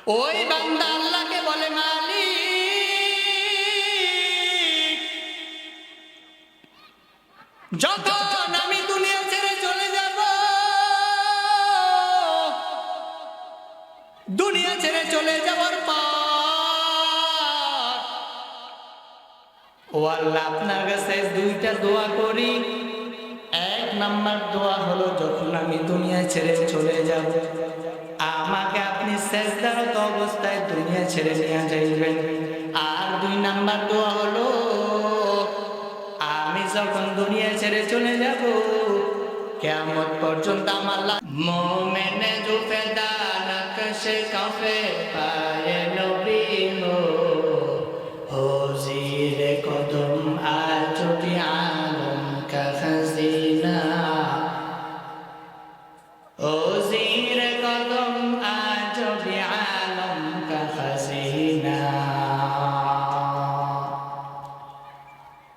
ওই বান্দা আল্লাহকে বলে মালিক, যখন আমি দুনিয়া ছেড়ে চলে যাব, দুনিয়া ছেড়ে চলে যাওয়ার পর ও আল্লাহ আপনার কাছে দুইটা দোয়া করি। এক নাম্বার দোয়া হলো, যখন আমি দুনিয়া ছেড়ে চলে যাব আমাকে আপনি সেজদারত অবস্থায় দুনিয়া ছেড়ে নিয়ে যাইবেন। আর দুই নাম্বার দোয়া হলো, আমি যখন দুনিয়া ছেড়ে চলে যাব কিয়ামত পর্যন্ত আমার মোমেনে जो पैदा नक्श काफे पाए नबी हो जीर कदम आज भी आलम का खजीना ओ जीर कदम आज भी आलम का खजीना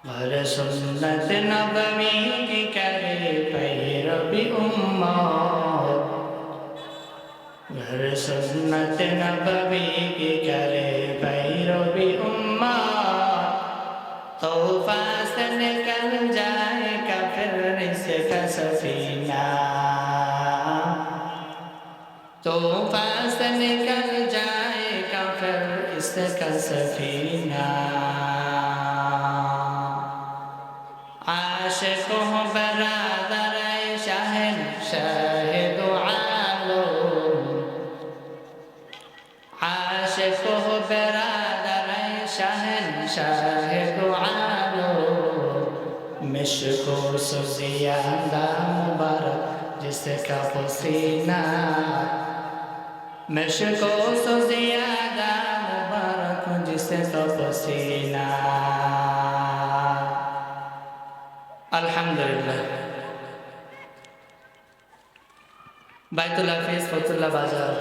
हर सुन्नत नबवी की करे पैरवी उम्मत, हर सुन्नत नबवी की करे पैरवी उम्मत, तौफा से निकल जाएगा फिर इसका सफीना, तौफा से निकल जाएगा फिर इसका सफीना। आशिक हो बरादर शाहिद शाहिद आलम, आशिक हो बरादर शाहिद शाहिद आलम, मिश्को से ज़ियादा मुबारक जिसका पसीना, मिश्को से ज़ियादा मुबारक जिसका पसीना। আলহামদুলিল্লাহ। বাইতুল হাফিজ ফতুল্লাহ বাজার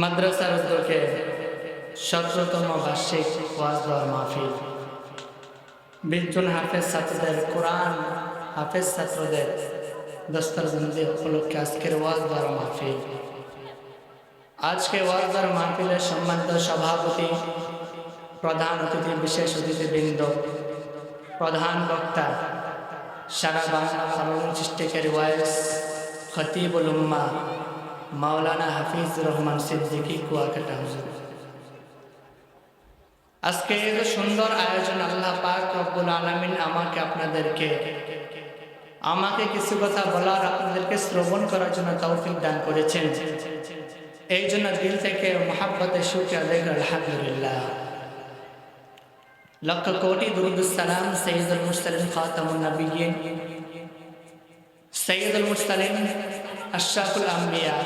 মাদ্রাসার উদ্যোগে 17তম বার্ষিক ওয়াজ মাহফিল, 20 জন হাফেজ ছাত্রদের কোরআন হাফেজ ছাত্রদের দস্তরবন্দি উপলক্ষে আজকের ওয়াজ মাহফিল। আজকে ওয়াজ মাহফিলের সম্মানিত সভাপতি, প্রধান অতিথি, বিশেষ অতিথিবৃন্দ, প্রধান বক্তা, সারা বাংলা সৃষ্টিকারী ওয়াইস খতিবুল উম্মাহ মাওলানা হাফিজুর রহমান সিদ্দিকী কুয়াকাটা হুজুর, আজকে এত সুন্দর আয়োজন আল্লাহ পাক রব্বুল আলামিন আমাকে কিছু কথা বলার, আপনাদেরকে শ্রবণ করার জন্য তৌফিক দান করেছেন। এই জন্য দিল থেকে মুহাব্বতে শুকরিয়া আদায় করি আলহামদুলিল্লাহ। লক্ষ কোটি দুরুদ সালাম সৈয়দুল মুরসালিন খাতামুন নবিয়্যিন, সৈয়দুল মুরসালিন আশরাফুল আম্বিয়া,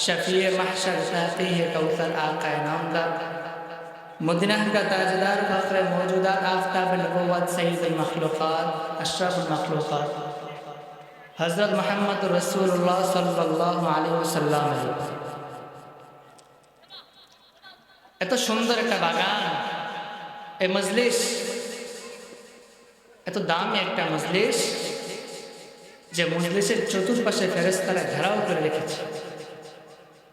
শফিয়ে মাহশর সাকিয়ে কাউসার আকা নামদার, মদিনা का ताजदार फख्र मौजूदात आफताब नबुव्वत सैयदुल मखलूक़ात अशरफुल मखलूक़ात हज़रत मुहम्मद रसूलुल्लाह सल्लल्लाहु अलैहि वसल्लम। এত সুন্দর একটা বাগান, এই মজলিস এত দামি একটা মজলিস, যে মজলিসের চতুর্পাশে ফেরেশতারা ঘেরাও করে রেখেছে।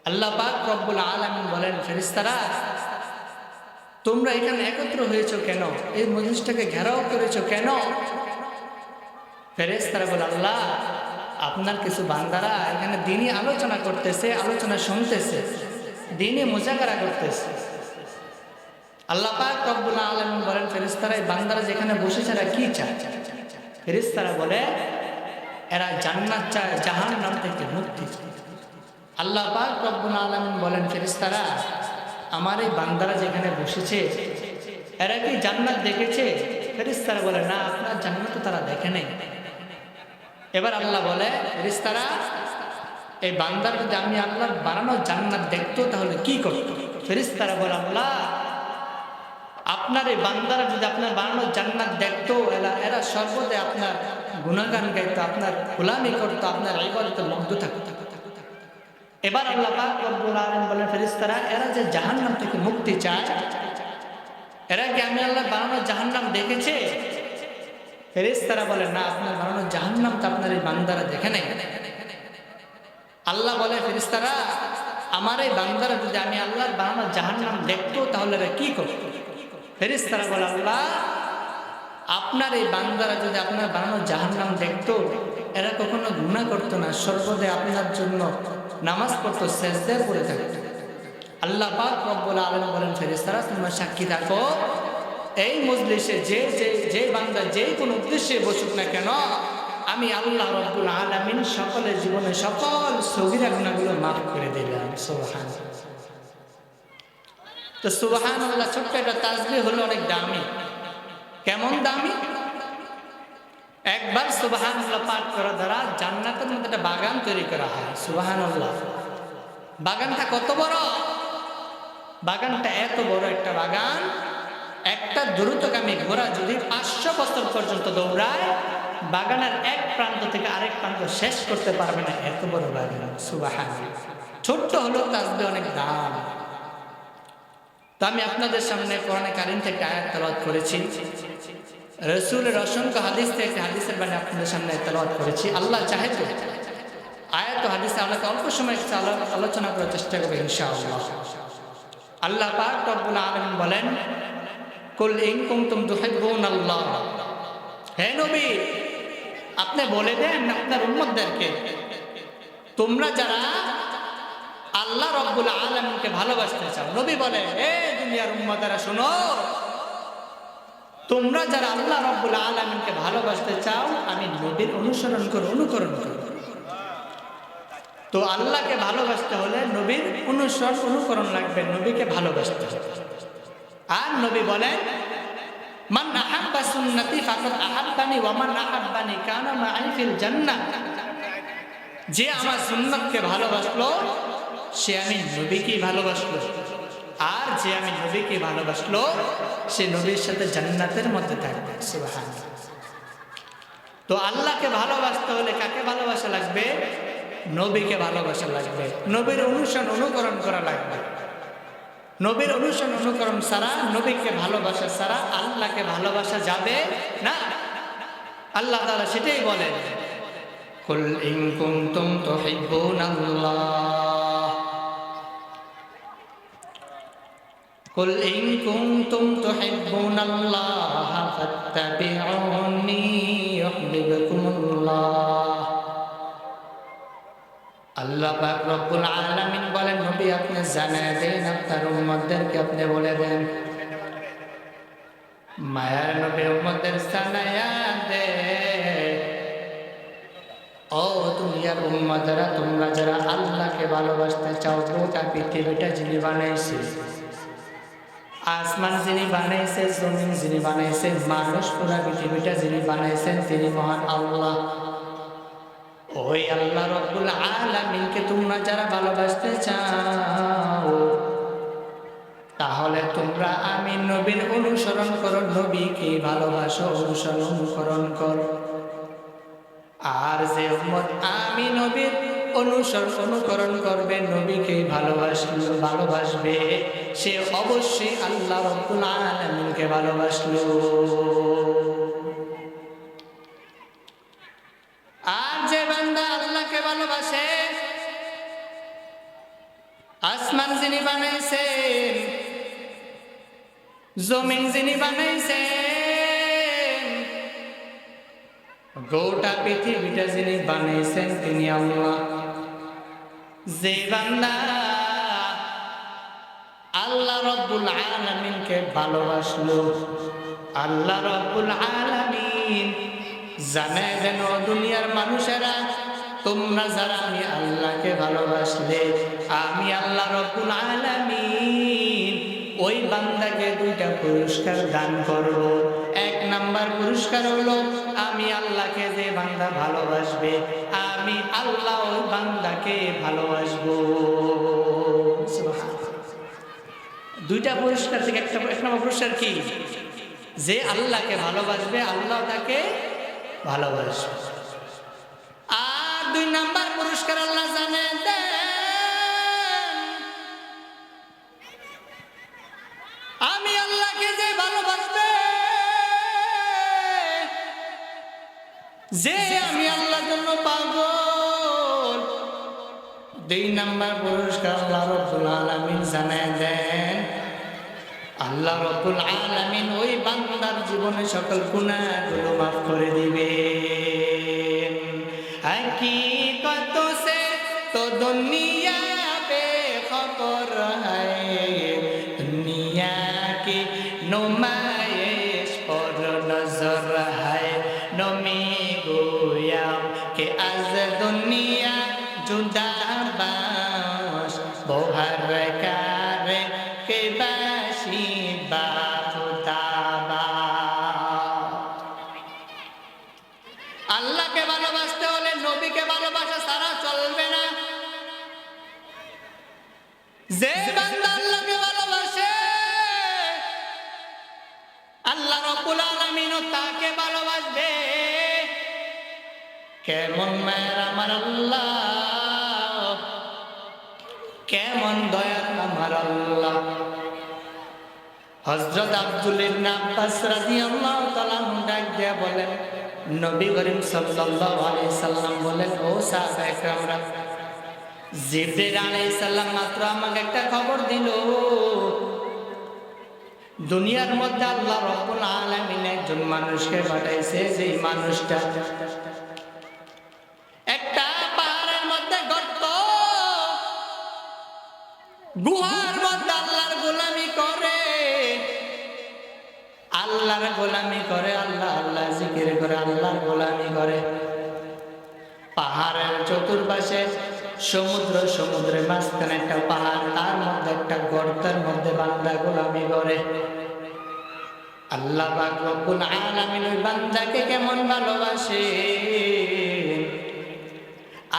আল্লাহ পাক রব্বুল আলামিন বলেন, ফেরেশতারা তোমরা এখানে একত্র হয়েছো কেন? এই মজলিসটাকে ঘেরাও করেছো কেন? ফেরেশতারা বলে, আল্লাহ আপনার কিছু বান্দারা এখানে দ্বীনি আলোচনা করতেছে, আলোচনা শুনতেছে, দ্বীনি মুজাকারা করতেছে। আল্লাহ পাক রব্বুল আলামিন বলেন, ফেরেশতারা এই বান্দারা যেখানে বসেছে এরা কি চায়? ফেরেশতারা বলে, এরা জান্নাত চায়, জাহান্নাম থেকে মুক্তি চায়। আল্লাহ পাক রব্বুল আলামিন বলেন, ফেরেশতারা আমার এই বান্দারা যেখানে বসেছে এরা কি জান্নাত দেখেছে? ফেরেশতারা বলে, না, আপনার জান্নাত তো তারা দেখে নাই। এবার আল্লাহ বলে, ফেরেশতারা এই বান্দার যদি আমি আল্লাহর বানানো জান্নাত দেখতো তাহলে কি করতো? ফেরেশতারা বলে, আল্লাহ আপনার এই বান্দারা যদি আপনার বানানো জান্নাত দেখতো এরা সর্বদাই আপনার গুণগান গাইতো, আপনার গোলামি করতো, আপনার ইবাদতে মগ্ন থাকতো। এবার আল্লাহ পাক রব্বুল আলামিন বলেন, ফেরেশতারা এরা যে জাহান্নাম থেকে মুক্তি চায় এরা কি আমি আল্লাহ বানানো জাহান্নাম দেখেছে? ফেরেশতারা বলে, না, আপনার বানানো জাহান্নাম তো আপনার এই বান্দারা দেখে নাই। আল্লাহ বলে, ফেরেশতারা আমার এই বান্দারা যদি আমি আল্লাহর বানানো জাহান্নাম দেখতো তাহলে এরা কি করতো? ফেরেশতারা বলে, আল্লাহ আপনার এই বান্দারা যদি আপনার বানানো জাহান্নাম দেখতো, এরা কখনো গুনাহ করতো না, সর্বদাই আপনার জন্য নামাজ পড়তো, সেজদায় পড়ে থাকতো। আল্লাহ পাক রব্বুল আলামিন বলেন, ফেরেশতারা তোমরা সাক্ষী থাকো, এই মজলিসে যে বান্দা যে কোনো উদ্দেশ্যে বসুক না কেন, আমি আল্লাহ রব্বুল আলামিন সকলের জীবনে সকল সগীরা গুনাহগুলো মাফ করে দিলাম। সুবহানাল্লাহ। তো সুবহানাল্লাহ ছোট্ট একটা তাসবিহ হলো অনেক দামি। কেমন দামি? একবার সুবহানাল্লাহ পাঠ করা দ্বারা জান্নাতের মধ্যে একটা বাগান তৈরি করা হয়। সুবহানাল্লাহ। বাগানটা কত বড়? বাগানটা এত বড় একটা বাগান, একটা দ্রুতগামী ঘোড়া যদি 500 বছর পর্যন্ত দৌড়ায়, বাগানের এক প্রান্ত থেকে আরেক প্রান্ত শেষ করতে পারবে না, এত বড় বাগান। সুবহানাল্লাহ। ছোট্ট হলো তাসবিহ অনেক দাম। তো আমি আপনাদের সামনে কোরআনে কারীম থেকে আয়াত তেলাওয়াত করেছি, রাসূলের অসংখ্য হাদিস থেকে হাদিসের বাণী আপনাদের সামনে তেলাওয়াত করেছি। আল্লাহ চাহে তো আয়াত ও হাদিসে আমরা অল্প সময় আলোচনা করার চেষ্টা করব ইনশাআল্লাহ। আল্লাহ পাক রব্বুল আলামিন বলেন, কুল ইন কুনতুম তুহিব্বুনাল্লাহ, হে নবী আপনি বলে দেন আপনার উম্মতদেরকে, তোমরা যারা আল্লাহ রব্বুল আলামিনকে ভালোবাসতে চাও। নবী বলে, হে দুনিয়ার উম্মতেরা শোনো, তোমরা যারা আল্লাহ রব্বুল আলামিনকে ভালোবাসতে চাও, আমি নবীর অনুসরণ করো, অনুকরণ করো। তো আল্লাহকে ভালোবাসতে হলে নবীর অনুসরণ অনুকরণ লাগবে, নবীকে ভালোবাসতে হবে। আর নবী বলেন, মান আহাব্বা সুন্নতি ফাকাদ আহাব্বানি ওয়া মান আহাব্বানি কানা মা'i ফিল জান্নাহ। যে আমার সুন্নতকে ভালোবাসলো সে আমি নবীকেই ভালোবাসলো, আর যে আমি নবীকে ভালোবাসলো সে নবীর সাথে জান্নাতের মধ্যে থাকবে। সুবহানাল্লাহ। তো আল্লাহকে ভালোবাসতে হলে কাকে ভালোবাসা লাগবে? নবীকে ভালোবাসা লাগবে, নবীর অনুসরণ অনুকরণ করা লাগবে। নবীর অনুসরণ অনুকরণ ছাড়া, নবীকে ভালোবাসা ছাড়া আল্লাহকে ভালোবাসা যাবে না। আল্লাহ তাআলা সেটাই বলেন, কুল ইন কুনতুম তুহিব্বুনাল্লাহ, কুল ইন কুনতুম তুহিব্বুনাল্লাহ ফাত্তাবিউনি ইউহিব্বুকুমুল্লাহ। আল্লাহ পাক রব্বুল আলামিন বলেন, নবী আপনি জানিয়ে দেন আপনার উম্মতদেরকে, আপনি বলে দেন, মায়ার নবী উম্মতদের জানায়া দে, ও দুনিয়ার উম্মতেরা তোমরা যারা আল্লাহকে ভালোবাসতে চাও, গোটা পৃথিবীটা যিনি বানাইছে, আসমান যিনি বানাইছে, জমিন যিনি বানাইছে, মানুষ পুরা পৃথিবীটা যিনি বানাইছেন তিনি মহান আল্লাহ। ওই আল্লাহ রব্বুল আলামিনকে তোমরা যারা ভালোবাসতে চাও, তাহলে তোমরা আমি নবীর অনুসরণ করো, নবীকে ভালোবাসো, অনুসরণ অনুকরণ করো। আর যে উম্মত আমি নবীর অনুসরণ অনুকরণ করবে, নবীকে ভালোবাসবে, সে অবশ্যই আল্লাহ রব্বুল আলামিনকে ভালোবাসলো। আর যে বান্দা আল্লাহকে ভালোবাসে, আসমান যিনি বানাইছেন, জমিন যিনি বানাইছেন, গোটা পৃথিবীটা যিনি বানাইছেন তিনি আল্লাহ। যে বান্দা আল্লাহ রব্বুল আলামিনকে ভালোবাসলো, আল্লাহ রব্বুল আলামিন জানে যেন দুনিয়ার মানুষেরা, তোমরা যারা আমি আল্লাহকে ভালোবাসলে, আমি আল্লাহ রব্বুল আলামিন ওই বান্দাকে দুইটা পুরস্কার দান করব। এক নাম্বার পুরস্কার হলো, আমি আল্লাহকে যে বান্দা ভালোবাসবে, আমি আল্লাহ ওই বান্দাকে ভালোবাসবো। দুইটা পুরস্কার থেকে এক নম্বর পুরস্কার কি? যে আল্লাহকে ভালোবাসবে, আল্লাহ তাকে ভালোবাসবে। আর দুই নাম্বার পুরস্কার আল্লাহ জানে দেন, আমি আল্লাহকে যে ভালোবাসবে, যে আমি আল্লাহর জন্য পাগল, দুই নাম্বার পুরস্কার আল্লাহ রাব্বুল আলামিন জানায় দেন, আল্লাহ রাব্বুল আলামিন ওই বান্দার জীবনের সকল গুনাহগুলো মাফ করে দিবেন। हकीकत से तो दुनिया बेखबर है, दुनिया की नुमाइश पर नजर है, नमी गोया के आज दुनिया जुदा बाश बोहर कार के बाशी बाखुदाबा। আল্লাহকে ভালোবাসতে হলে নবীকে ভালোবাসা ছাড়া চলবে না। যে বান্দা আল্লাহকে ভালোবাসে আল্লাহ রাব্বুল আলামিনও তাকে ভালোবাসবে। কেমন মায়ের আমার আল্লাহ, কেমন দয়ার আমার আল্লাহ। হযরত আব্দুল ইবনে আব্বাস রাদিয়াল্লাহু তাআলা ডাক দিয়ে বলেন, নবী করিম সাল্লাল্লাহু আলাইহি সাল্লাম বলেন, ও সাহাবায়ে কেরামরা, জিবরিল আলাইহিস সালাম মাত্র আমাকে একটা খবর দিল, দুনিয়ার মধ্যে আল্লাহ রাব্বুল আলামিন একজন মানুষকে পাঠাইছে, যেই মানুষটা একটা পাহাড়ের মধ্যে গর্ত, গুহার মধ্যে আল্লাহর গোলামি করে, আল্লাহর গোলামি করে, আল্লাহ আল্লাহ জিকির করে, আল্লাহর গোলামি করে। পাহাড়ের চতুর্পাশে সমুদ্র, সমুদ্রের মাঝখানে একটা পাহাড়, তার মধ্যে একটা গর্তের মধ্যে বান্দা গোলামি করে। আল্লাহ পাক রব্বুল আলামিন ওই বান্দাকে কেমন ভালোবাসে,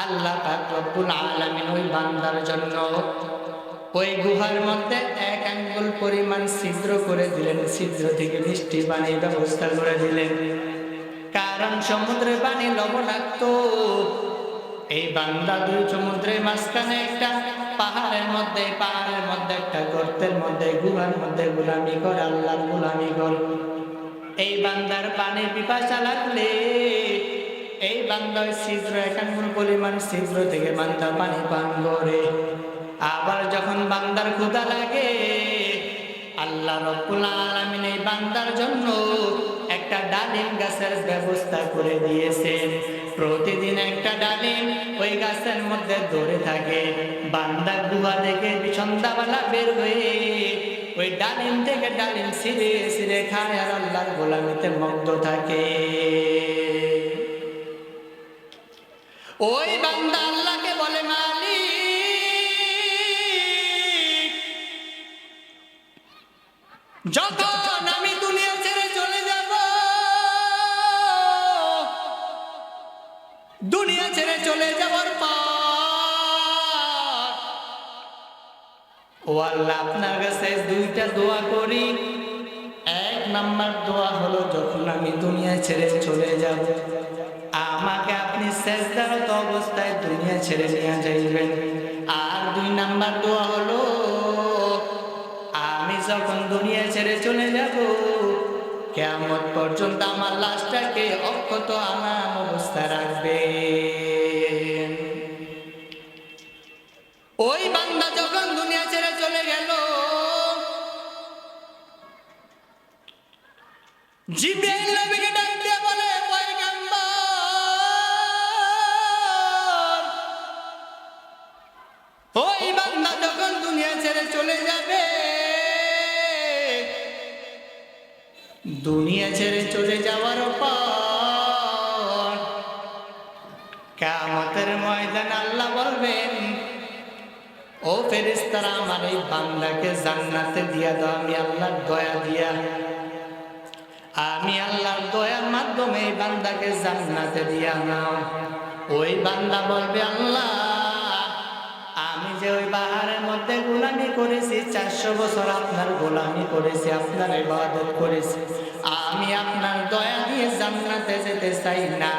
আল্লাহ পাক রব্বুল আলামিন ওই বান্দার জন্য ওই গুহার মধ্যে 1 আঙ্গুল পরিমাণ ছিদ্র করে দিলেন, ছিদ্র থেকে মিষ্টি পানির ব্যবস্থা করে দিলেন। কারণ সমুদ্রের পানি লবণাক্ত। এই বান্দা দুই সমুদ্রের মাঝখানে একটা পাহাড়ের মধ্যে একটা গর্তের মধ্যে, গুহার মধ্যে গোলামি করে, আল্লাহর গোলামি করে। এই বান্দার পানির পিপাসা লাগলে এই বান্দার ছিদ্র 1 আঙ্গুল পরিমাণ ছিদ্র থেকে বান্দা পানি পান করে। আবার যখন বান্দার ক্ষুধা লাগে, আল্লাহ রাব্বুল আলামিন এই বান্দার জন্য একটা ডালিম গাছের ব্যবস্থা করে দিয়েছেন। প্রতিদিন একটা ডালিম ওই গাছের মধ্যে ধরে থাকে। বান্দা গুহা থেকে সন্ধ্যাবেলা বের হয়ে ওই ডালিম থেকে ডালিম ছিঁড়ে ছিঁড়ে খায় আর আল্লাহর গোলামিতে মগ্ন থাকে। ওই বান্দা আল্লাহকে বলে, মালিক, যখন আমি দুনিয়া ছেড়ে চলে যাব, দুনিয়া ছেড়ে চলে যাওয়ার পর ও আল্লাহ আপনার কাছে 2টা দোয়া করি। 1 নাম্বার দোয়া হলো, যখন আমি দুনিয়া ছেড়ে চলে যাব আমাকে আপনি সেজদারত অবস্থায় দুনিয়া ছেড়ে নিয়ে যাইবেন। আর 2 নাম্বার দোয়া হলো, আমি যখন দুনিয়া ছেড়ে চলে যাব কিয়ামত পর্যন্ত আমার লাশটাকে অক্ষত আনাম অবস্থায় রাখবেন। ওই বান্দা যখন দুনিয়া ছেড়ে চলে গেল, জিবরাইল নবীকে ডাক দিয়ে বলে, পয়গম্বর, ওই বান্দা যখন দুনিয়া ছেড়ে চলে যাবে, দুনিয়া ছেড়ে চলে যাওয়ার পর কিয়ামতের ময়দানে আল্লাহ বলবেন, ও ফেরেশতারা, আমার এই বান্দাকে জান্নাতে দিয়া দাও। আমি আল্লাহর দয়া দিয়া, আমি আল্লাহর দয়ার মাধ্যমে এই বান্দাকে জান্নাতে দিয়া নাও। ওই বান্দা বলবে, আল্লাহ, আমি যে ওই পাহাড়ের মধ্যে গোলামি করেছি, 400 বছর আপনার গোলামি করেছি, আপনার ইবাদত করেছি, আমি আপনার দয়া দিয়ে জান্নাতে যেতে চাই না।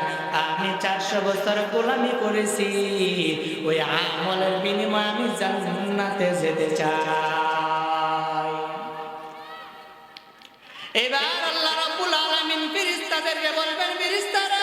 আমি 400 বছর গোলামি করেছি, ওই আমলের বিনিময়ে আমি জান্নাতে যেতে চাই। এবার আল্লাহ রাব্বুল আলামিন ফেরেশতাদেরকে বলবেন, ফেরেশতারা,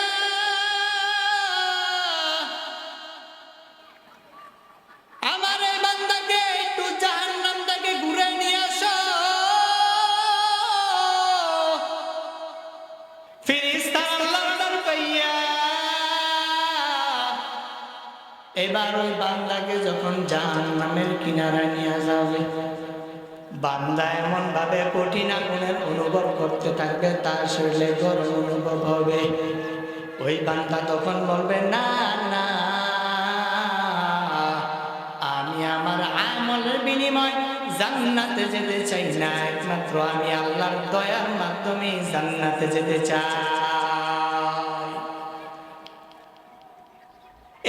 এবার ওই বান্দাকে যখন জাহান্নামের কিনারায় নিয়ে যাবে, বান্দা এমন ভাবে কঠিন আগুনের অনুভব করতে থাকবে, তার শরীরে গরম অনুভব হবে। ওই বান্দা তখন বলবে, না না, আমি আমার আমলের বিনিময় জান্নাতে যেতে চাই না, একমাত্র আমি আল্লাহর দয়ার মাধ্যমে জান্নাতে যেতে চাই।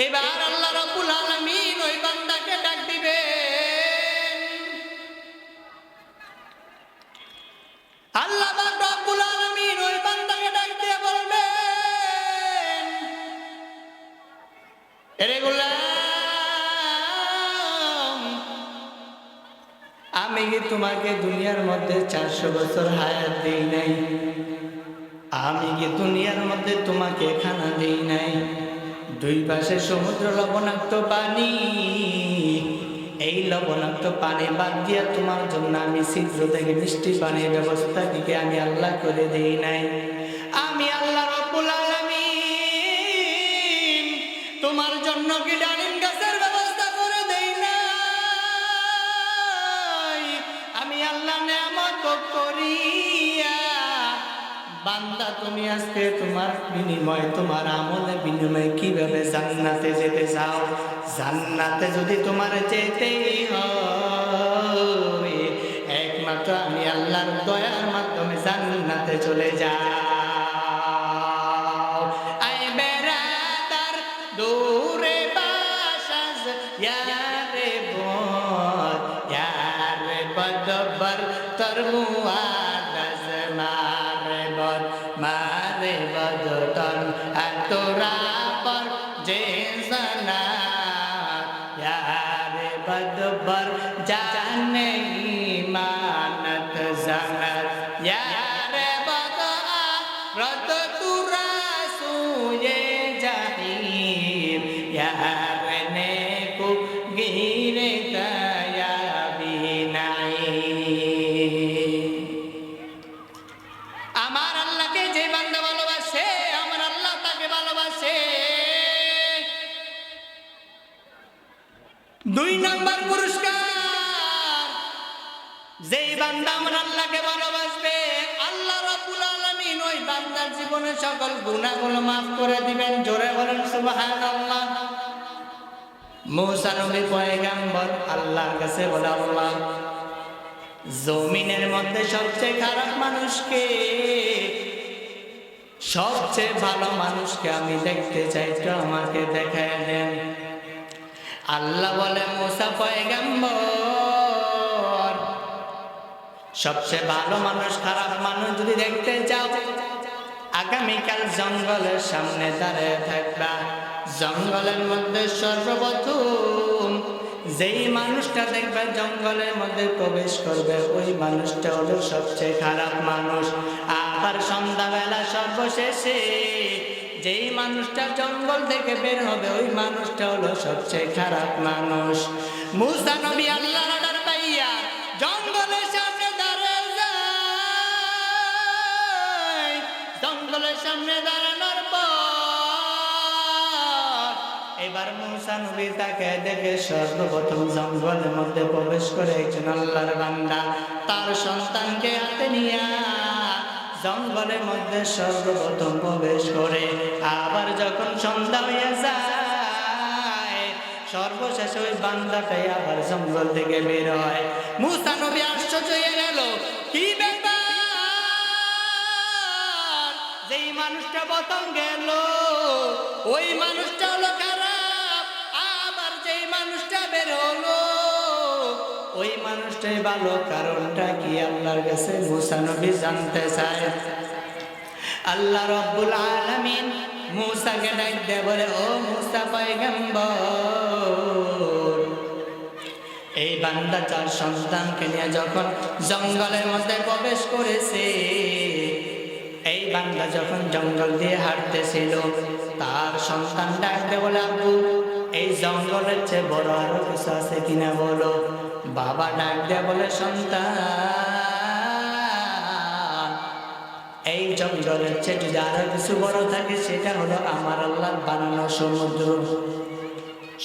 এবার আল্লাহ রাব্বুল আলামিন ওই বান্দাকে ডাক দিবেন। আল্লাহ রাব্বুল আলামিন ওই বান্দাকে ডাক দিয়ে বলবেন, এরে গোলাম, আমি কি তোমাকে দুনিয়ার মধ্যে 400 বছর হায়াত দেই নাই? আমি কি দুনিয়ার মধ্যে তোমাকে খানা দেই নাই? দুই পাশে সমুদ্র, লবণাক্ত পানি, এই লবণাক্ত পানি বাদ দিয়া তোমার জন্য আমি ছিদ্র থেকে মিষ্টি পানির ব্যবস্থা দিকে আমি আল্লাহ করে দেই নাই? আমি আল্লাহ রাব্বুল আলামিন তোমার জন্য কি ডালিম গাছের ব্যবস্থা করে দেই নাই? আমি আল্লাহ নেয়ামত করিয়া, বান্দা তুমি আজকে তোমার বিনিময়, তোমার আমলে বিনিময় কিভাবে জান্নাতে যেতে চাও? জান্নাতে যদি তোমার যেতেই হয়, একমাত্র আমি আল্লাহর দয়ার মাধ্যমে জান্নাতে চলে যাও। আয় বেরাদার দূরে বাসাজ ইয়ারে বদ, ইয়ারে বদবর তরমুয়া মারে বদতন তোরা পর যে জানা, यारे बदबर जाने मानत जंगल, यारे बदआ रत तुरा सुये जहीम, यारे ने को गिरे दया बिनाई। আমার আল্লাহকে যে বান্দা ভালোবাসে, আমার আল্লাহ তাকে ভালোবাসে। দুই নম্বর পুরস্কার, যেই বান্দা আমার আল্লাহকে ভালোবাসবে, আল্লাহ রাব্বুল আলামিন ওই বান্দার জীবনের সকল গুনাহগুলো মাফ করে দিবেন। জোরে বলেন সুবহানাল্লাহ। মুসা নবী পয়গম্বর আল্লাহর কাছে বলে, আল্লাহ, জমিনের মধ্যে সবচেয়ে খারাপ মানুষকে, সবচেয়ে ভালো মানুষকে আমি দেখতে চাই, তো আমাকে দেখায় দেন। আল্লাহ বলে, মুসা পয়গম্বর, সবচেয়ে ভালো মানুষ, খারাপ মানুষ যদি দেখতে চাও, আগামীকাল জঙ্গলের সামনে দাঁড়িয়ে থাকবা। জঙ্গলের মধ্যে সর্বপ্রথম যেই মানুষটা দেখবে জঙ্গলের মধ্যে প্রবেশ করবে, ওই মানুষটা হলো সবচেয়ে খারাপ মানুষ। আবার সন্ধ্যাবেলা সর্বশেষে যেই মানুষটা জঙ্গল থেকে বের হবে, ওই মানুষটা হলো সবচেয়ে খারাপ মানুষ। মুসা নবী আল্লাহর অর্ডার পাইয়া জঙ্গলের সামনে দাঁড়িয়ে যায়। জঙ্গলের সামনে দাঁড়ানোর পর এবার মুসা নবী তাকে দেখে সর্বপ্রথম জঙ্গলের মধ্যে প্রবেশ করে একজন আল্লাহর বান্দা তার সন্তানকে হাতে নিয়ে জঙ্গলের মধ্যে সর্বপ্রথম প্রবেশ করে। আবার যখন সন্ধ্যা হয়ে যায়, সর্বশেষে ওই বান্দাটাই আবার জঙ্গল থেকে বের হয়। মুসা নবী আশ্চর্য হয়ে গেল, কি ব্যাপার, যেই মানুষটা প্রথম গেল ওই মানুষটা হলো খারাপ, আবার যেই মানুষটা বের হলো ওই মানুষটাই ভালো। কারণটা কি আল্লাহর কাছে মুসা নবী জানতে চায়। আল্লাহ রাব্বুল আলামিন মুসাকে ডাক দিয়ে বলে, ও মুসা পয়গম্বর, এই বান্দা তার সন্তানকে নিয়ে যখন জঙ্গলের মধ্যে প্রবেশ করেছে, এই বান্দা যখন জঙ্গল দিয়ে হাঁটতেছিল, তার সন্তান ডাক দিয়ে বলে, আব্বু, এই জঙ্গলের চেয়ে বড় আরো কিছু আছে কিনা বলো। বাবা ডাক দিয়ে বলে, সন্তান, এই জঙ্গলের চেয়ে যদি আরো কিছু বড় থাকে, সেটা হলো আমার আল্লাহর বানানো সমুদ্র।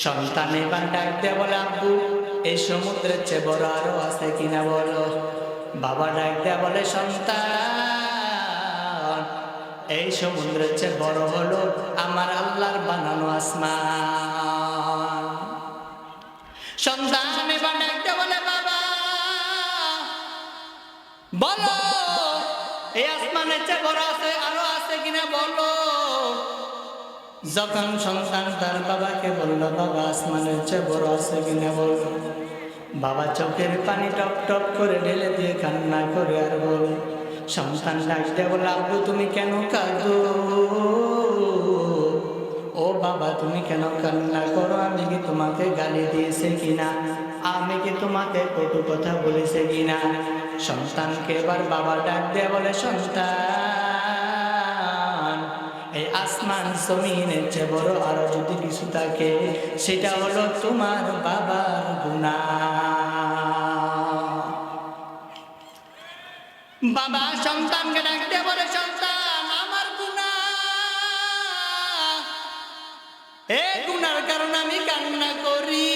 সন্তান এবার ডাক দিয়ে বলে, আব্বু এই সমুদ্রের চেয়ে বড় আরো আছে কিনা বলো। বাবা ডাক দিয়ে বলে, সন্তান এই সমুদ্রের চেয়ে বড় হলো আমার আল্লাহর বানানো আসমান। সন্তান এবার ডাক দিয়ে বলে, বাবা বলো এই আসমানের চেয়ে বড় আছে আরো আছে কিনা বলো। যখন সন্তান তার বাবাকে বলল, বাবা আসমানের চেয়ে বড় আছে কিনা বলো, বাবা চোখের পানি টপ টপ করে ঢেলে দিয়ে কান্না করে আর বলে, সন্তান ডাকতে বলে, আব্বু তুমি কেন কাঁদো? ও বাবা তুমি কেন কান্না করো? আমি কি তোমাকে গালি দিয়েছে কিনা? আমি কি তোমাকে কটু কথা বলেছে কিনা? সন্তানকে এবার বাবা ডাক দিয়ে বলে, সন্তান এই আসমান জমিনের চেয়ে বড় আরো যদি কিছু থাকে সেটা হলো তোমার বাবার গুনাহ। বাবা সন্তানকে ডাক দিয়ে বলে, সন্তান আমার গুনাহ, এই গুনার কারণে আমি কান্না করি।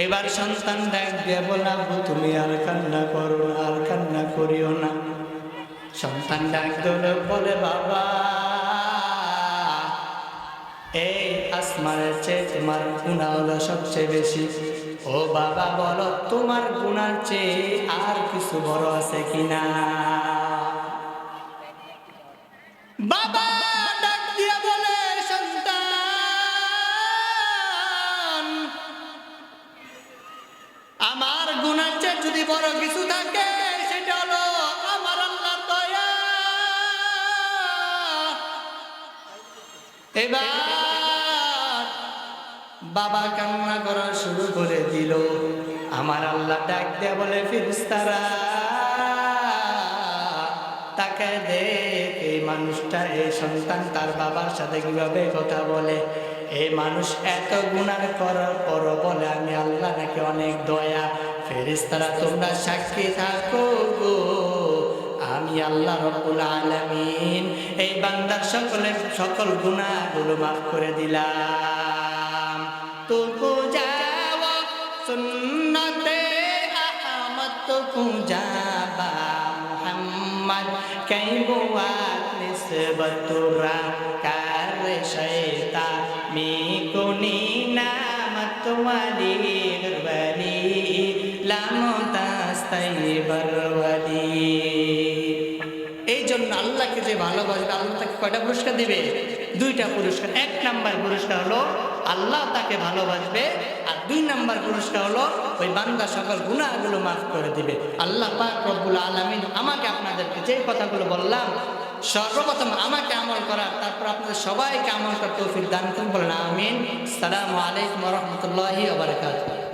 এবার সন্তান ডাক দিয়ে বলে, আব্বু তুমি আর কান্না করো না, আর কান্না করিও না। সন্তান ডাক দিয়ে বলে, বাবা এই আসমানের চেয়ে তোমার গুনাহ হলো সবচেয়ে বেশি। ও বাবা বলো তোমার গুনার চেয়ে আর কিছু বড় আছে কিনা? বাবা ডাক দিয়ে বলে, সন্তান আমার গুনার চেয়ে যদি বড় কিছু থাকে সেটা হলো আমার আল্লাহর দয়া। এবার বাবা কান্না করা শুরু করে দিল। আমার আল্লাহ ডাক দিয়ে বলে, ফেরেশতারা তাকে দেখ এই মানুষটা, এই সন্তান তার বাবার সাথে কিভাবে কথা বলে। এই মানুষ এত গুনাহ করার পর বলে আমি আল্লাহ নাকি অনেক দয়া। ফেরেশতারা তোমরা সাক্ষী থাকো গো, আমি আল্লাহ রব্বুল আলামিন এই বান্দার সকল গুনাহগুলো মাফ করে দিলাম। তুকু যাওয়া সুন্নতে আহমদ, তুকু যাবা মুহাম্মদ কই বুয়াত নিসবতুরা কার শয়তা মি কুনি নামত ওয়ালি গরবলি লামতাস্তাইবার ওয়ালি। এই জন্য আল্লাহকে যে ভালোবাসবে আল্লাহ তাকে কয়টা পুরস্কার দিবে? দুইটা পুরস্কার। এক নাম্বার পুরস্কার হলো আল্লাহ তাকে ভালোবাসবে, আর দুই নাম্বার পুরস্কার হলো ওই বান্দা সকল গুনাহগুলো মাফ করে দিবে। আল্লাহ পাক রব্বুল আলামিন আমাকে আপনাদেরকে যে কথাগুলো বললাম সর্বপ্রথম আমাকে আমল করার, তারপর আপনাদের সবাইকে আমল করার তৌফিক দান করুন। বলেন আমিন। আসসালামু আলাইকুম ওয়া রাহমাতুল্লাহি ওয়া বারাকাতুহু।